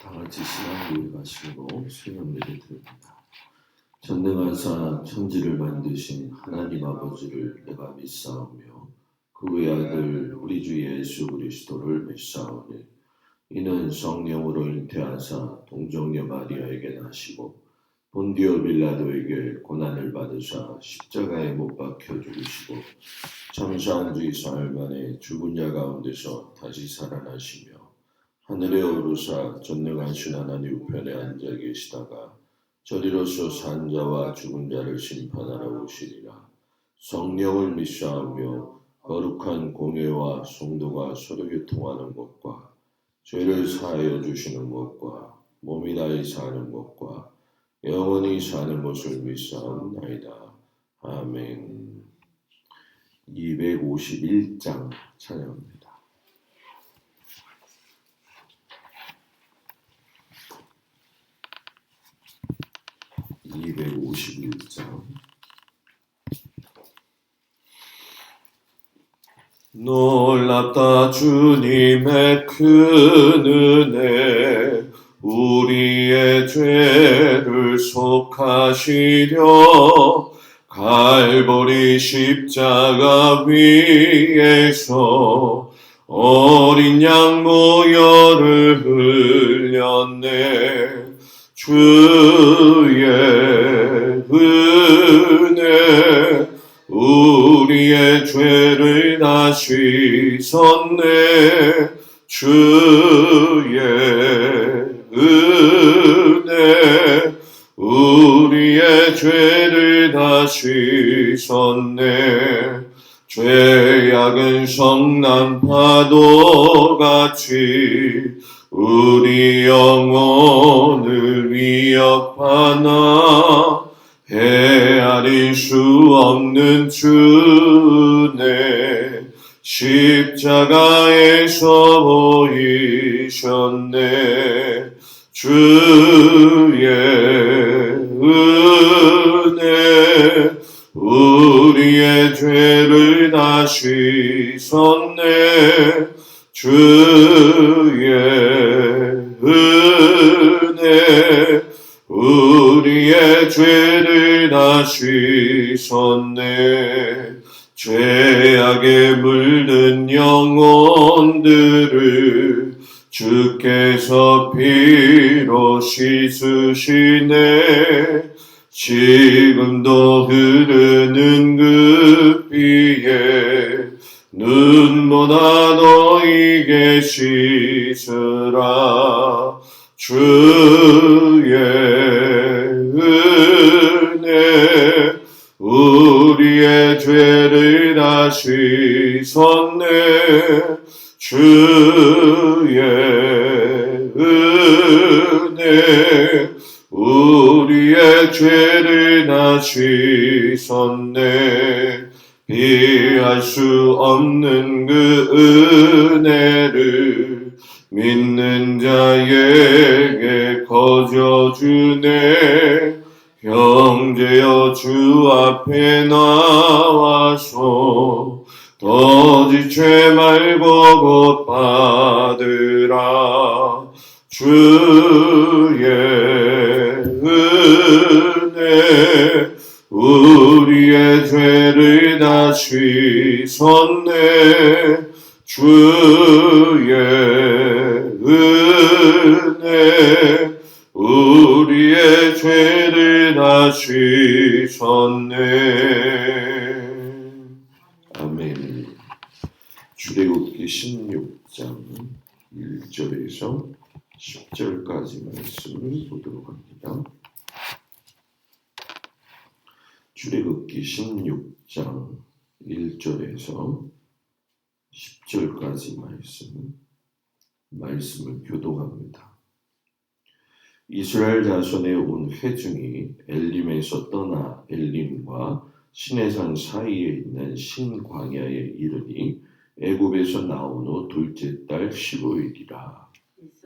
다같이 신앙을 가시고 수련회를 드립니다. 전능하사 천지를 만드신 하나님 아버지를 내가 믿사오며 그 외아들 우리 주 예수 그리스도를 믿사오니 이는 성령으로 잉태하사 동정녀 마리아에게 나시고 본디오 빌라도에게 고난을 받으사 십자가에 못 박혀 죽으시고 장사한 지 사흘 만에 죽은 자 가운데서 다시 살아나시며 하늘에 오르사 전능하신 하나님 우편에 앉아 계시다가 저리로서 산 자와 죽은 자를 심판하러 오시리라. 성령을 믿사오며 거룩한 공예와 성도가 서로 교통하는 것과 죄를 사하여 주시는 것과 몸이 다히 사는 것과 영원히 사는 것을 믿사옵나이다. 아멘. 251장 찬양합니다. 251장. 놀랍다 주님의 큰 은혜 우리의 죄를 속하시려 갈보리 십자가 위에서 어린 양 모혈을 흘렸네. 주의 은혜 우리의 죄를 다 씻었네. 주의 은혜 우리의 죄를 다 씻었네. 죄악은 성난 파도같이 우리 영혼을 위협하나 헤아릴 수 없는 주네 십자가에서 보이셨네. 주의 은혜 우리의 죄를 다 씻었네. 주의 은혜 우리의 죄를 다 씻었네. 죄악에 물든 영혼들을 주께서 피로 씻으시네. 지금도 흐르는 그 피에 눈보다 너희게 씻으라. 주의 은혜 우리의 죄를 다 씻었네. 주의 은혜 우리의 죄를 다 씻었네. 피할 수 없는 그 은혜를 믿는 자에게 거저주네. 형제여 주 앞에 나와서 더지 죄 말고 곧 받으라. 주의 은혜 우리의 죄를 다 씻었네. 주의 은혜 우리의 죄를 다 씻었네. 아멘. 출애굽기 16장 1절에서 10절까지 말씀을 보도록 합니다. 출애굽기 16장 1절에서 10절까지 말씀을 교독합니다. 이스라엘 자손의 온 회중이 엘림에서 떠나 엘림과 시내산 사이에 있는 신광야에 이르니 애굽에서 나온 후 둘째 달 15일이라.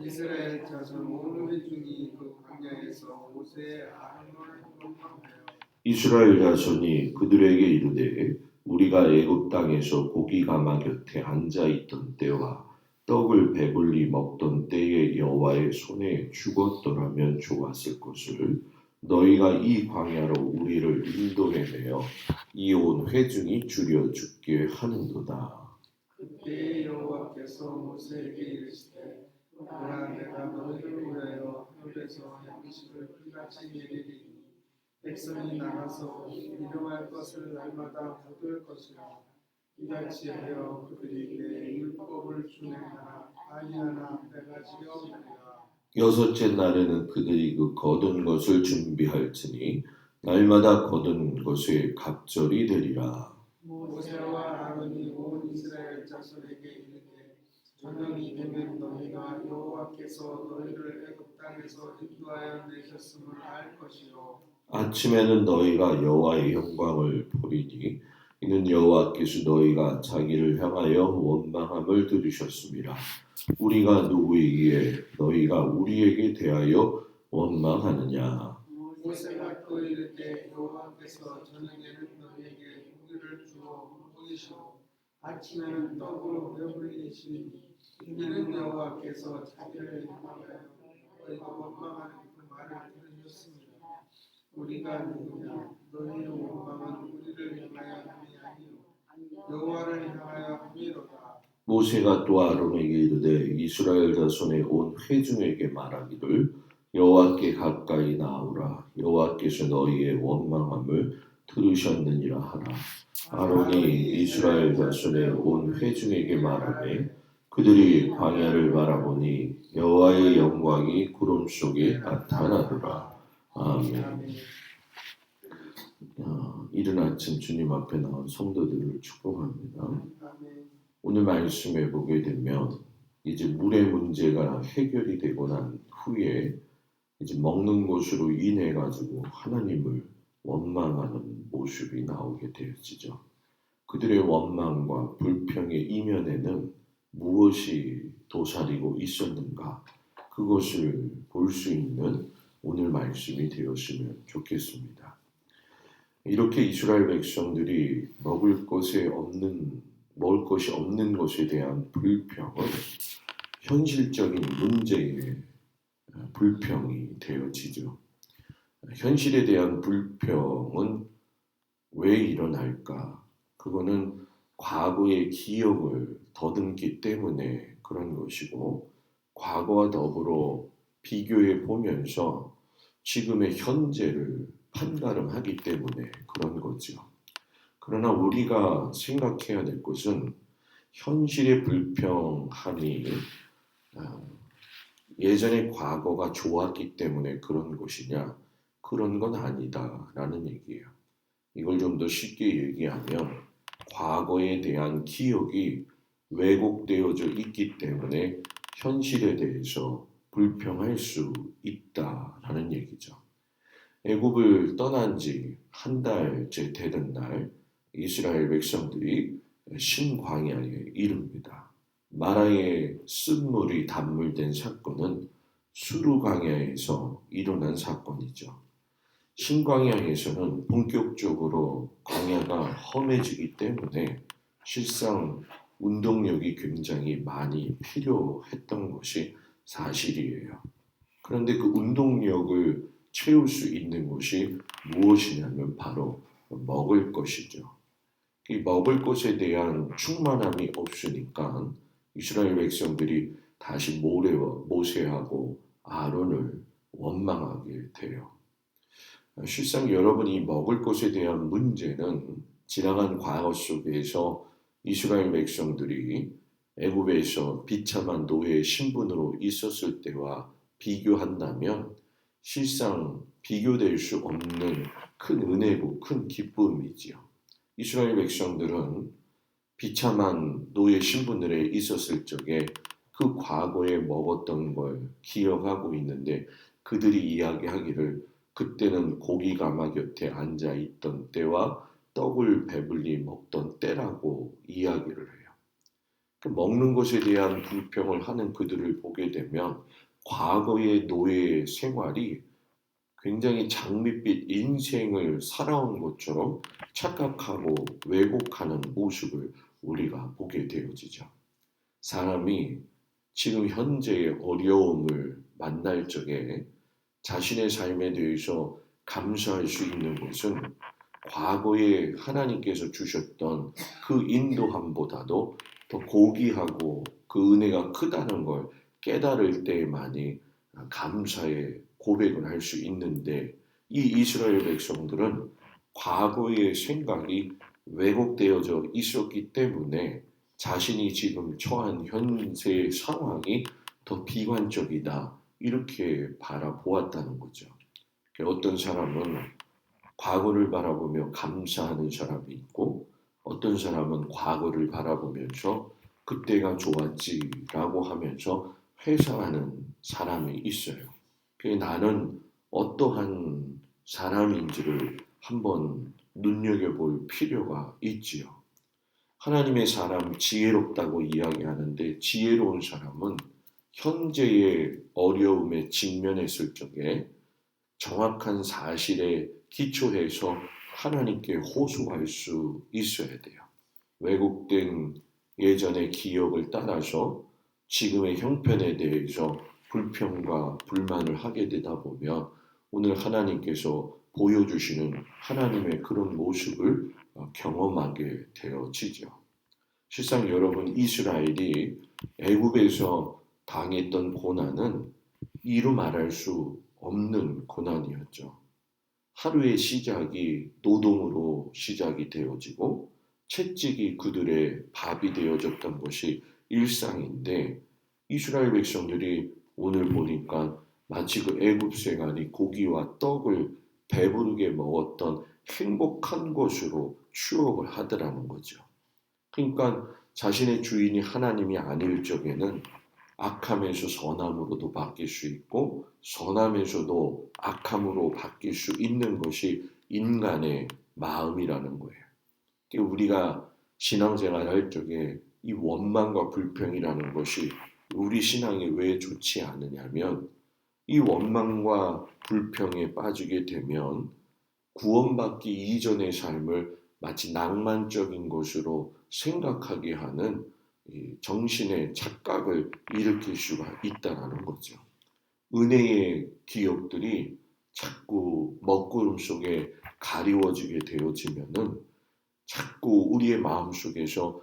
이스라엘 자손 온 회중이 그 광야에서 모세의 아름을 경험하여 이스라엘 자손이 그들에게 이르되 우리가 애굽 땅에서 고기 가마 곁에 앉아 있던 때와 떡을 배불리 먹던 때에 여호와의 손에 죽었더라면 좋았을 것을 너희가 이 광야로 우리를 인도해내어 이 온 회중이 줄여 죽게 하는도다. 그때 여호와께서 모세에게 이르시되 보라 내가 너희를 위하여 하늘에서 양식을 비같이 내리리니 백성이 나가서 일용할 것을 날마다 얻을 것이라 이같이 하여 그들이 내 율법을 준행하나 아니하나 내가 지어오리라. 여섯째 날에는 그들이 그 거둔 것을 준비할지니 날마다 거둔 것의 갑절이 되리라. 모세와 아론이 온 이스라엘 자손에게 이르되 저녁이 되면 너희가 여호와께서 너희를 애굽 땅에서 인도하여 내셨음을 알 것이요 아침에는 너희가 여호와의 영광을 보리니 이는 여호와께서 너희가 자기를 향하여 원망함을 들으셨습니다. 우리가 누구이기에 너희가 우리에게 대하여 원망하느냐. 모세가 또 이르되 여호와께서 저녁에는 너희에게 고기를 주어 먹이시고 아침에는 떡으로 배불리시니 이는 여호와께서 자기를 향하여 너희가 원망하는 그 말을 들으셨습니다. 우리가 누구냐 너희의 원망은 우리를 향하여 함이 아니요 여호와를 향하여 함이로다. 모세가 또 아론에게 이르되 이스라엘 자손의 온 회중에게 말하기를 여호와께 가까이 나오라. 여호와께서 너희의 원망함을 들으셨느니라 하라. 아론이 이스라엘 자손의 온 회중에게 말하되 그들이 광야를 바라보니 여호와의 영광이 구름 속에 나타나더라. 아멘. 이른 아침 주님 앞에 나온 성도들을 축복합니다. 오늘 말씀에 보게 되면 이제 물의 문제가 해결이 되고 난 후에 이제 먹는 것으로 인해 가지고 하나님을 원망하는 모습이 나오게 되어지죠. 그들의 원망과 불평의 이면에는 무엇이 도사리고 있었는가, 그것을 볼 수 있는 오늘 말씀이 되었으면 좋겠습니다. 이렇게 이스라엘 백성들이 먹을 것이 없는 것에 대한 불평은 현실적인 문제의 불평이 되어지죠. 현실에 대한 불평은 왜 일어날까? 그거는 과거의 기억을 더듬기 때문에 그런 것이고, 과거와 더불어 비교해 보면서 지금의 현재를 판가름하기 때문에 그런 거죠. 그러나 우리가 생각해야 될 것은 현실의 불평함이 예전에 과거가 좋았기 때문에 그런 것이냐? 그런 건 아니다라는 얘기예요. 이걸 좀 더 쉽게 얘기하면 과거에 대한 기억이 왜곡되어져 있기 때문에 현실에 대해서 불평할 수 있다라는 얘기죠. 애굽을 떠난 지 한 달째 되던 날 이스라엘 백성들이 신광야에 이릅니다. 마라의 쓴물이 단물된 사건은 수르광야에서 일어난 사건이죠. 신광야에서는 본격적으로 광야가 험해지기 때문에 실상 운동력이 굉장히 많이 필요했던 것이 사실이에요. 그런데 그 운동력을 채울 수 있는 것이 무엇이냐면 바로 먹을 것이죠. 이 먹을 것에 대한 충만함이 없으니까 이스라엘 백성들이 다시 모세하고 아론을 원망하게 돼요. 실상 여러분이 먹을 것에 대한 문제는 지나간 과거 속에서 이스라엘 백성들이 애굽에서 비참한 노예의 신분으로 있었을 때와 비교한다면 실상 비교될 수 없는 큰 은혜고 큰 기쁨이지요. 이스라엘 백성들은 비참한 노예 신분으로 있었을 적에 그 과거에 먹었던 걸 기억하고 있는데 그들이 이야기하기를 그때는 고기가마 곁에 앉아있던 때와 떡을 배불리 먹던 때라고 이야기를 해요. 먹는 것에 대한 불평을 하는 그들을 보게 되면 과거의 노예 생활이 굉장히 장밋빛 인생을 살아온 것처럼 착각하고 왜곡하는 모습을 우리가 보게 되어지죠. 사람이 지금 현재의 어려움을 만날 적에 자신의 삶에 대해서 감사할 수 있는 것은 과거에 하나님께서 주셨던 그 인도함보다도 더 고귀하고 그 은혜가 크다는 걸 깨달을 때만이 감사의 고백을 할 수 있는데, 이 이스라엘 백성들은 과거의 생각이 왜곡되어져 있었기 때문에 자신이 지금 처한 현재 상황이 더 비관적이다, 이렇게 바라보았다는 거죠. 어떤 사람은 과거를 바라보며 감사하는 사람이 있고, 어떤 사람은 과거를 바라보면서 그때가 좋았지라고 하면서 회상하는 사람이 있어요. 나는 어떠한 사람인지를 한번 눈여겨볼 필요가 있지요. 하나님의 사람 지혜롭다고 이야기하는데, 지혜로운 사람은 현재의 어려움에 직면했을 적에 정확한 사실에 기초해서 하나님께 호소할 수 있어야 돼요. 왜곡된 예전의 기억을 따라서 지금의 형편에 대해서 불평과 불만을 하게 되다 보면 오늘 하나님께서 보여주시는 하나님의 그런 모습을 경험하게 되어지죠. 실상 여러분, 이스라엘이 애굽에서 당했던 고난은 이루 말할 수 없는 고난이었죠. 하루의 시작이 노동으로 시작이 되어지고 채찍이 그들의 밥이 되어졌던 것이 일상인데, 이스라엘 백성들이 오늘 보니까 마치 그 애굽 생활이 고기와 떡을 배부르게 먹었던 행복한 것으로 추억을 하더라는 거죠. 그러니까 자신의 주인이 하나님이 아닐 적에는 악함에서 선함으로도 바뀔 수 있고 선함에서도 악함으로 바뀔 수 있는 것이 인간의 마음이라는 거예요. 우리가 신앙생활 할 적에 이 원망과 불평이라는 것이 우리 신앙에 왜 좋지 않느냐면, 이 원망과 불평에 빠지게 되면 구원받기 이전의 삶을 마치 낭만적인 것으로 생각하게 하는 정신의 착각을 일으킬 수가 있다는 거죠. 은혜의 기억들이 자꾸 먹구름 속에 가리워지게 되어지면은 자꾸 우리의 마음 속에서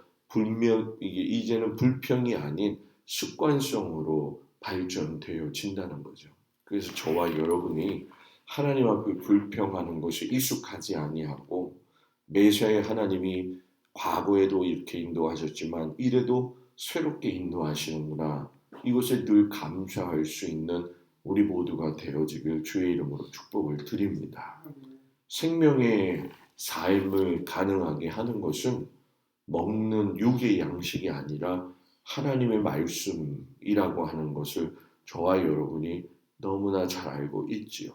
이게 이제는 불평이 아닌 습관성으로 발전되어진다는 거죠. 그래서 저와 여러분이 하나님 앞에 불평하는 것이 익숙하지 아니하고, 메시아의 하나님이 과거에도 이렇게 인도하셨지만 이래도 새롭게 인도하시는구나, 이것에 늘 감사할 수 있는 우리 모두가 되어지길 주의 이름으로 축복을 드립니다. 생명의 삶을 가능하게 하는 것은 먹는 육의 양식이 아니라 하나님의 말씀이라고 하는 것을 저와 여러분이 너무나 잘 알고 있지요.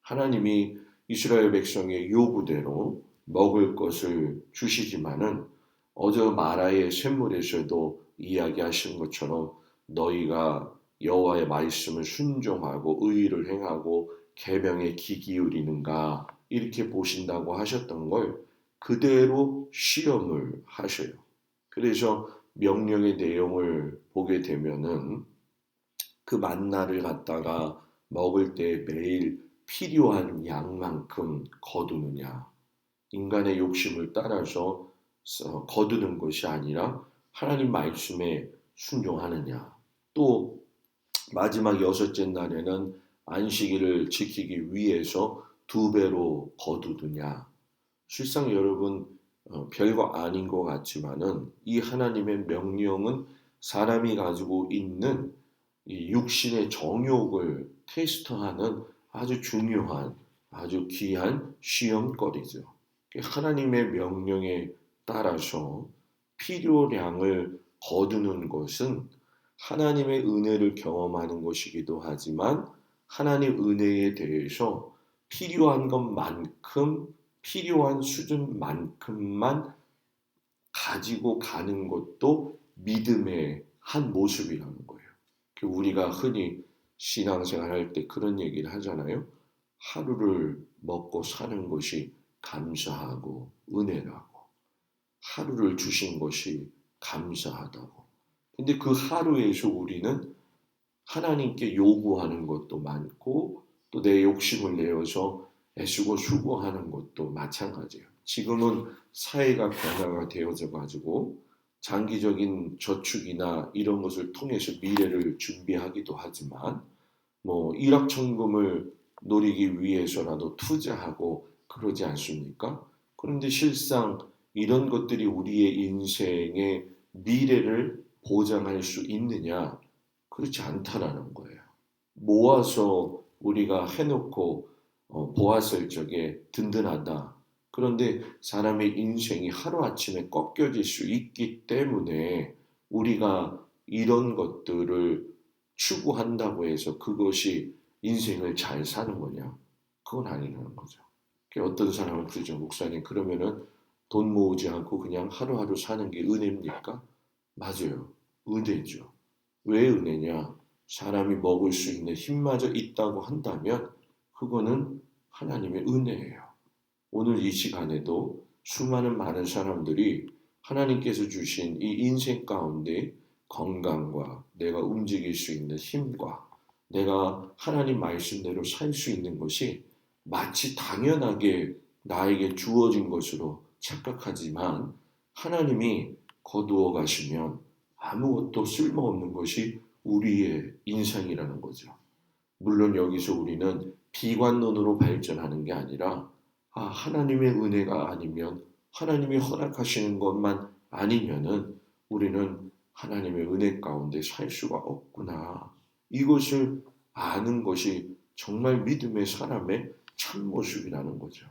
하나님이 이스라엘 백성의 요구대로 먹을 것을 주시지만은 어제 마라의 샘물에서도 이야기하신 것처럼 너희가 여호와의 말씀을 순종하고 의를 행하고 계명에 귀 기울이는가, 이렇게 보신다고 하셨던 걸 그대로 시험을 하셔요. 그래서 명령의 내용을 보게 되면은 그 만나를 갖다가 먹을 때 매일 필요한 양만큼 거두느냐, 인간의 욕심을 따라서 거두는 것이 아니라 하나님 말씀에 순종하느냐, 또 마지막 여섯째 날에는 안식일을 지키기 위해서 2배로 거두느냐. 실상 여러분, 별거 아닌 것 같지만은 이 하나님의 명령은 사람이 가지고 있는 이 육신의 정욕을 테스트하는 아주 중요한, 아주 귀한 시험거리죠. 하나님의 명령에 따라서 필요량을 거두는 것은 하나님의 은혜를 경험하는 것이기도 하지만, 하나님 은혜에 대해서 필요한 것만큼, 필요한 수준만큼만 가지고 가는 것도 믿음의 한 모습이라는 거예요. 우리가 흔히 신앙생활 할 때 그런 얘기를 하잖아요. 하루를 먹고 사는 것이 감사하고 은혜라고. 하루를 주신 것이 감사하다고. 근데 그 하루에서 우리는 하나님께 요구하는 것도 많고 또 내 욕심을 내어서 애쓰고 수고하는 것도 마찬가지예요. 지금은 사회가 변화가 되어져 가지고 장기적인 저축이나 이런 것을 통해서 미래를 준비하기도 하지만 뭐 일확천금을 노리기 위해서라도 투자하고 그러지 않습니까? 그런데 실상 이런 것들이 우리의 인생의 미래를 보장할 수 있느냐? 그렇지 않다라는 거예요. 모아서 우리가 해놓고 보았을 적에 든든하다. 그런데 사람의 인생이 하루아침에 꺾여질 수 있기 때문에 우리가 이런 것들을 추구한다고 해서 그것이 인생을 잘 사는 거냐? 그건 아니라는 거죠. 어떤 사람은 그러죠. 목사님, 그러면은 돈 모으지 않고 그냥 하루하루 사는 게 은혜입니까? 맞아요. 은혜죠. 왜 은혜냐? 사람이 먹을 수 있는 힘마저 있다고 한다면 그거는 하나님의 은혜예요. 오늘 이 시간에도 수많은 많은 사람들이 하나님께서 주신 이 인생 가운데 건강과 내가 움직일 수 있는 힘과 내가 하나님 말씀대로 살 수 있는 것이 마치 당연하게 나에게 주어진 것으로 착각하지만 하나님이 거두어 가시면 아무것도 쓸모없는 것이 우리의 인생이라는 거죠. 물론 여기서 우리는 비관론으로 발전하는 게 아니라 하나님의 은혜가 아니면 하나님이 허락하시는 것만 아니면은 우리는 하나님의 은혜 가운데 살 수가 없구나. 이것을 아는 것이 정말 믿음의 사람의 참모습이라는 거죠.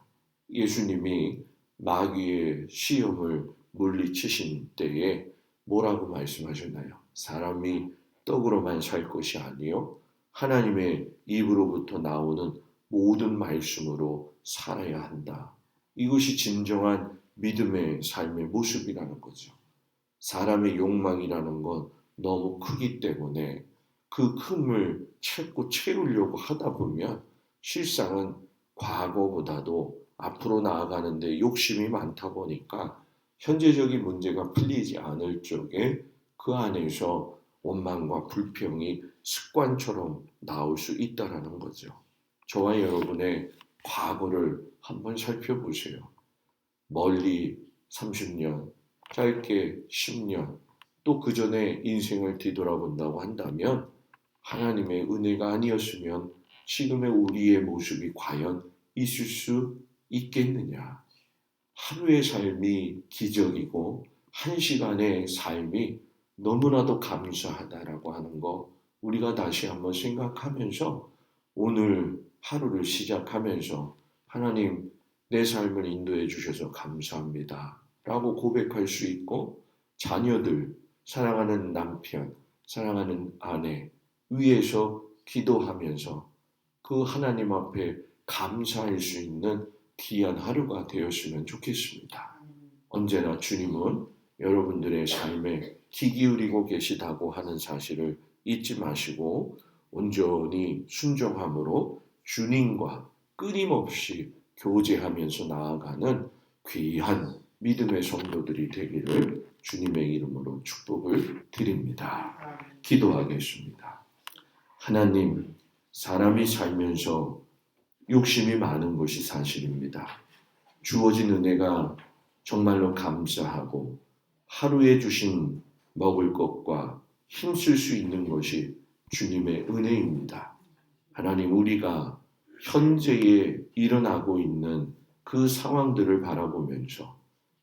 예수님이 마귀의 시험을 물리치신 때에 뭐라고 말씀하셨나요? 사람이 떡으로만 살 것이 아니요 하나님의 입으로부터 나오는 모든 말씀으로 살아야 한다. 이것이 진정한 믿음의 삶의 모습이라는 거죠. 사람의 욕망이라는 건 너무 크기 때문에 그 틈을 찾고 채우려고 하다 보면 실상은 과거보다도 앞으로 나아가는데 욕심이 많다 보니까 현재적인 문제가 풀리지 않을 적에 그 안에서 원망과 불평이 습관처럼 나올 수 있다라는 거죠. 저와 여러분의 과거를 한번 살펴보세요. 멀리 30년, 짧게 10년, 또 그 전에 인생을 뒤돌아본다고 한다면 하나님의 은혜가 아니었으면 지금의 우리의 모습이 과연 있을 수 있겠느냐. 하루의 삶이 기적이고 한 시간의 삶이 너무나도 감사하다라고 하는 거 우리가 다시 한번 생각하면서 오늘 하루를 시작하면서 하나님 내 삶을 인도해 주셔서 감사합니다 라고 고백할 수 있고 자녀들, 사랑하는 남편, 사랑하는 아내 위해서 기도하면서 그 하나님 앞에 감사할 수 있는 귀한 하루가 되었으면 좋겠습니다. 언제나 주님은 여러분들의 삶에 귀 기울이고 계시다고 하는 사실을 잊지 마시고 온전히 순종함으로 주님과 끊임없이 교제하면서 나아가는 귀한 믿음의 성도들이 되기를 주님의 이름으로 축복을 드립니다. 기도하겠습니다. 하나님, 사람이 살면서 욕심이 많은 것이 사실입니다. 주어진 은혜가 정말로 감사하고 하루에 주신 먹을 것과 힘쓸 수 있는 것이 주님의 은혜입니다. 하나님, 우리가 현재에 일어나고 있는 그 상황들을 바라보면서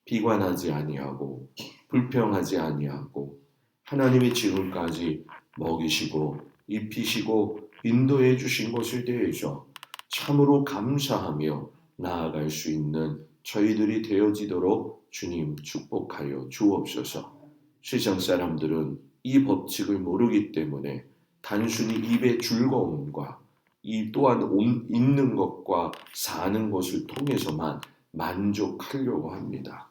비관하지 아니하고 불평하지 아니하고 하나님이 지금까지 먹이시고 입히시고 인도해 주신 것에 대해서 참으로 감사하며 나아갈 수 있는 저희들이 되어지도록 주님 축복하여 주옵소서. 세상 사람들은 이 법칙을 모르기 때문에 단순히 입의 즐거움과 이 또한 있는 것과 사는 것을 통해서만 만족하려고 합니다.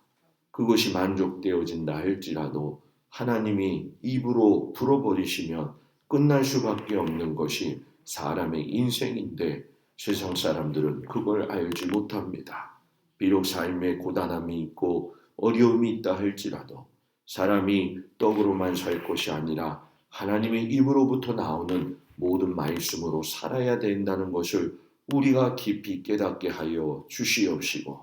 그것이 만족되어진다 할지라도 하나님이 입으로 불어버리시면 끝날 수밖에 없는 것이 사람의 인생인데 세상 사람들은 그걸 알지 못합니다. 비록 삶에 고단함이 있고 어려움이 있다 할지라도 사람이 떡으로만 살 것이 아니라 하나님의 입으로부터 나오는 모든 말씀으로 살아야 된다는 것을 우리가 깊이 깨닫게 하여 주시옵시고,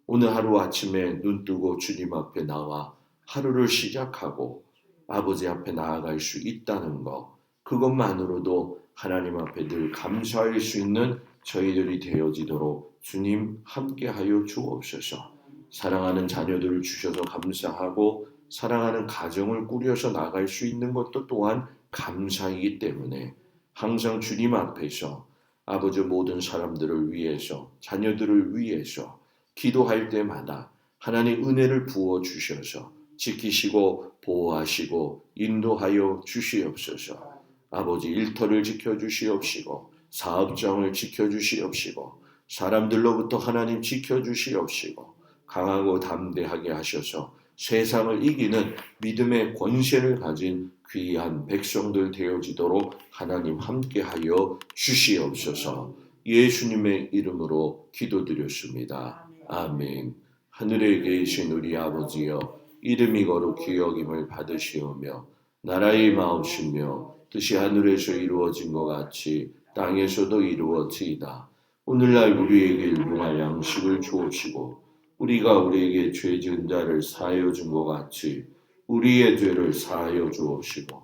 오늘 하루 아침에 눈뜨고 주님 앞에 나와 하루를 시작하고 아버지 앞에 나아갈 수 있다는 것, 그것만으로도 하나님 앞에 늘 감사할 수 있는 저희들이 되어지도록 주님 함께하여 주옵소서. 사랑하는 자녀들을 주셔서 감사하고 사랑하는 가정을 꾸려서 나갈 수 있는 것도 또한 감사이기 때문에 항상 주님 앞에서 아버지 모든 사람들을 위해서, 자녀들을 위해서 기도할 때마다 하나님 은혜를 부어 주셔서 지키시고 보호하시고 인도하여 주시옵소서. 아버지 일터를 지켜주시옵시고 사업장을 지켜주시옵시고 사람들로부터 하나님 지켜주시옵시고 강하고 담대하게 하셔서 세상을 이기는 믿음의 권세를 가진 귀한 백성들 되어지도록 하나님 함께하여 주시옵소서. 예수님의 이름으로 기도드렸습니다. 아멘. 하늘에 계신 우리 아버지여, 이름이 거룩히 여김을 받으시오며 나라의 마옵시며 뜻이 하늘에서 이루어진 것 같이 땅에서도 이루어지이다. 오늘날 우리에게 일용할 양식을 주옵시고 우리가 우리에게 죄 지은 자를 사하여 준 것 같이 우리의 죄를 사하여 주옵시고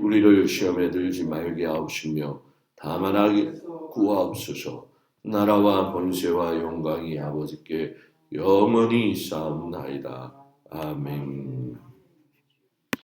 우리를 시험에 들지 말게 하옵시며 다만 악에 구하옵소서. 나라와 권세와 영광이 아버지께 영원히 있사옵나이다. 아멘.